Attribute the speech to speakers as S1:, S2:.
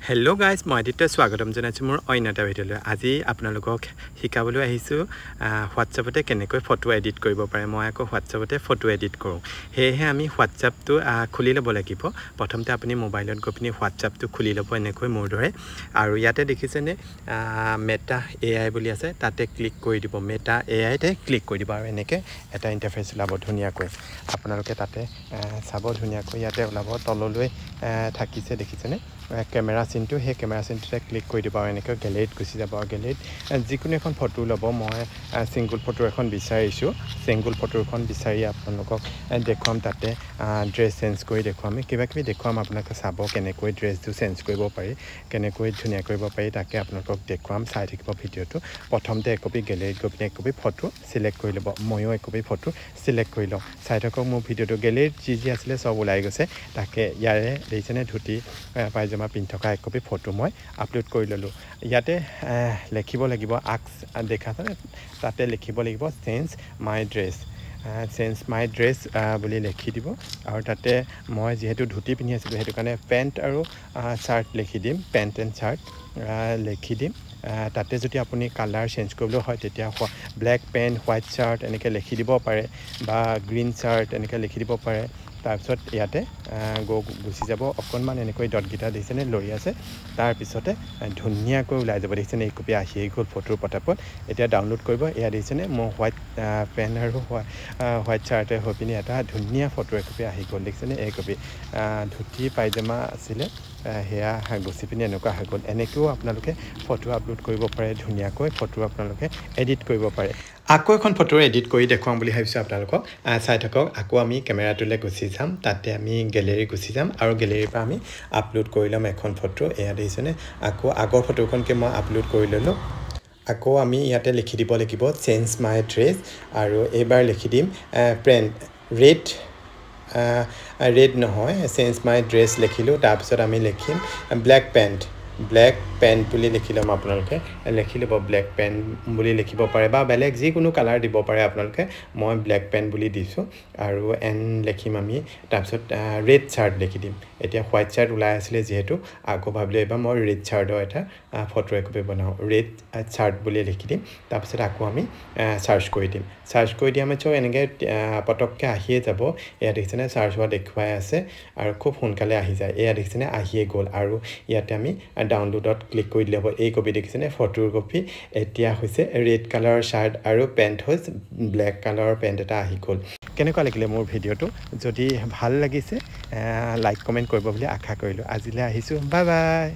S1: Hello' guys মই আদিত্য স্বাগতম জনাইছোঁ মোৰ অন্য এটা ভিডিঅ'লৈ। আজি আপোনালোকক শিকাবলৈ আহিছোঁ হোৱাটছআপতে কেনেকৈ ফটো এডিট কৰিব পাৰে। মই আকৌ হোৱাটছআপতে ফটো এডিট কৰোঁ, সেয়েহে আমি হোৱাটছআপটো খুলি ল'ব লাগিব। প্ৰথমতে আপুনি মোবাইলত গৈ পিনি হোৱাটছআপটো খুলি ল'ব এনেকৈ মোৰ দৰে, আৰু ইয়াতে দেখিছেনে মেটা AI বুলি আছে, তাতে ক্লিক কৰি দিব। মেটা AIতে ক্লিক কৰি দিব আৰু এনেকৈ এটা ইণ্টাৰফেচ ওলাব ধুনীয়াকৈ। আপোনালোকে তাতে চাব ধুনীয়াকৈ ইয়াতে ওলাব, তললৈ থাকিছে দেখিছেনে কেমেৰা চিনটো, সেই কেমেৰা চিনটোতে ক্লিক কৰি দিব আৰু এনেকৈ গেলেৰীত গুচি যাব। আৰু গেলেৰীত যিকোনো এখন ফটো ল'ব। মই ছিংগুল ফটো এখন বিচাৰিছোঁ, ছিংগুল ফটোখন বিচাৰি আপোনালোকক দেখুৱাম। তাতে ড্ৰেছ চেঞ্জ কৰি দেখুৱাম, কিবাকিবি দেখুৱাম আপোনালোকে চাব কেনেকৈ ড্ৰেছটো চেঞ্জ কৰিব পাৰি, কেনেকৈ ধুনীয়া কৰিব পাৰি, তাকে আপোনালোকক দেখুৱাম। চাই থাকিব ভিডিঅ'টো। প্ৰথমতে একপি গেলেৰীত গৈ পিনে একপি ফটো চিলেক্ট কৰি ল'ব। ময়ো একপি ফটো চিলেক্ট কৰি লওঁ। চাই থাকক মোৰ ভিডিঅ'টো। গেলেৰীত যি আছিলে চব ওলাই গৈছে। তাকে ইয়াৰে দেখিছেনে ধুতি পায়জামা পিন্ধি থকা একপি ফটো মই আপলোড কৰি ল'লোঁ। ইয়াতে লিখিব লাগিব দেখা তাতে লিখিব লাগিব change my dress, change my dress বুলি লিখি দিব। আৰু তাতে মই যিহেতু ধুতি পিন্ধি আছিলোঁ সেইটো কাৰণে পেণ্ট আৰু চাৰ্ট লিখি দিম, পেণ্ট এণ্ড চাৰ্ট লিখি দিম। তাতে যদি আপুনি কালাৰ চেঞ্জ কৰিবলৈ হয় তেতিয়া ব্লেক পেণ্ট হোৱাইট চাৰ্ট এনেকৈ লিখি দিব পাৰে, বা গ্ৰীণ চাৰ্ট এনেকৈ লিখি দিব পাৰে। তাৰপিছত ইয়াতে গুচি যাব, অকণমান এনেকৈ ডটকেইটা দেখিছেনে লৰি আছে, তাৰপিছতে ধুনীয়াকৈ ওলাই যাব। দেখিছেনে এই কপি আহিয়ে গ'ল ফটোৰ পটাপট। এতিয়া ডাউনলোড কৰিব। এয়া দেখিছেনে মই হোৱাইট পেণ্ট আৰু হোৱাইট চাৰ্টে হৈ পিনি এটা ধুনীয়া ফটো একপি আহি গ'ল। দেখিছেনে এই কপি ধুতি পায়জামা আছিলে, সেয়া গুচি পিনি এনেকুৱা হৈ গ'ল। এনেকৈও আপোনালোকে ফটো আপলোড কৰিব পাৰে, ধুনীয়াকৈ ফটো আপোনালোকে এডিট কৰিব পাৰে। আকৌ এখন ফটো এডিট কৰি দেখুৱাম বুলি ভাবিছোঁ আপোনালোকক। চাই থাকক। আকৌ আমি কেমেৰাটোলৈ গুচি যাম, তাতে আমি গেলেৰী গুচি যাম আৰু গেলেৰীৰ পৰা আমি আপলোড কৰি ল'ম এখন ফটো। এয়া দেখিছেনে আকৌ আগৰ ফটোখনকে মই আপলোড কৰি ল'লোঁ। আকৌ আমি ইয়াতে লিখি দিব লাগিব চেঞ্জ মাই ড্ৰেছ, আৰু এইবাৰ লিখি দিম ৰেড নহয়, চেঞ্জ মাই ড্ৰেছ লিখিলোঁ। তাৰপিছত আমি লিখিম ব্লেক পেণ্ট বুলি লিখি ল'ম। আপোনালোকে লিখি ল'ব ব্লেক পেণ্ট বুলি লিখিব পাৰে, বা বেলেগ যিকোনো কালাৰ দিব পাৰে আপোনালোকে। মই ব্লেক পেণ্ট বুলি দিছোঁ আৰু লিখিম আমি। তাৰপিছত ৰেড চাৰ্ট লিখি দিম। এতিয়া হোৱাইট চাৰ্ট ওলাই আছিলে যিহেতু, আকৌ ভাবিলোঁ এইবাৰ মই ৰেড চাৰ্টৰ এটা ফটো একপি বনাওঁ, ৰেড চাৰ্ট বুলি লিখি দিম। তাৰপিছত আকৌ আমি চাৰ্চ কৰি দিম। চাৰ্চ কৰি দিয়া মানে এনেকৈ পটককৈ আহিয়ে যাব। এয়া দেখিছেনে চাৰ্চ হোৱা দেখুৱাই আছে আৰু খুব সোনকালে আহি যায়। এয়া দেখিছেনে আহিয়ে গ'ল। আৰু ইয়াতে আমি ডাউনলোডত ক্লিক কৰি দিলে হ'ব। এই কপি দেখিছেনে ফটোৰ কপি এতিয়া হৈছে ৰেড কালাৰৰ চাৰ্ট আৰু পেণ্ট হৈছে ব্লেক কালাৰৰ পেণ্ট এটা আহি গ'ল। কেনেকুৱা লাগিলে মোৰ ভিডিঅ'টো? যদি ভাল লাগিছে লাইক কমেণ্ট কৰিব বুলি আশা কৰিলোঁ। আজিলৈ আহিছোঁ, বাই বাই।